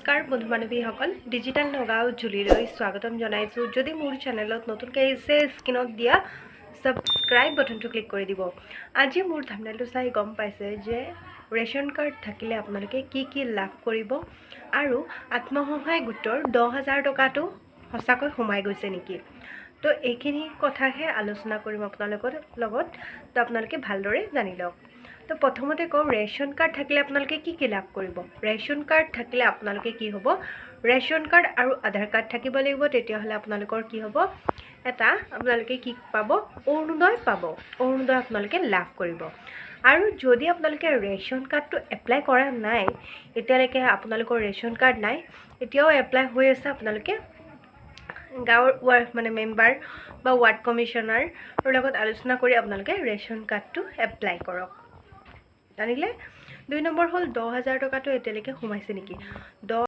নমস্কাৰ বন্ধু বান্ধৱীসকল ডিজিটেল নগাঁও জুলিলৈ স্বাগতম জনাইছোঁ যদি মোৰ চেনেলত নতুনকৈ আহিছে স্ক্ৰীনত দিয়া সাবস্ক্ৰাইব বাটনটো ক্লিক কৰি দিব আজি মোৰ থাম্বনেইলটো চাই গম পাইছে যে ৰেশন কাৰ্ড থাকিলে আপোনালোকে কি লাভ কৰিব আৰু আত্মসহায়ক গোটৰ 10,000 টকাটো সঁচাকৈ সোমাই গৈছে নেকি তো এইখিনি কথাহে আলোচনা কৰিম আপোনালোকৰ লগত তো আপোনালোকে ভালদৰে জানি লওক তো প্ৰথমতে কওঁ ৰেশন কাৰ্ড থাকিলে আপোনালোকে কি লাভ কৰিব ৰেশন কাৰ্ড থাকিলে আপোনালোকে কি হ'ব ৰেশন কাৰ্ড আৰু আধাৰ কাৰ্ড থাকিব লাগিব তেতিয়াহ'লে আপোনালোকৰ কি হ'ব এটা আপোনালোকে কি পাব অৰুণোদয় পাব অৰুণোদয় আপোনালোকে লাভ কৰিব আৰু যদি আপোনালোকে ৰেশন কাৰ্ডটো এপ্লাই কৰা নাই এতিয়ালৈকে আপোনালোকৰ ৰেশন কাৰ্ড নাই এতিয়াও এপ্লাই হৈ আছে আপোনালোকে গাঁৱৰ মানে মেম্বাৰ বা ৱাৰ্ড কমিশনাৰৰ লগত আলোচনা কৰি আপোনালোকে ৰেশন কাৰ্ডটো এপ্লাই কৰক জানিলে 2 নম্বৰ হ'ল 10,000 টকাটো এতিয়ালৈকে সোমাইছে নেকি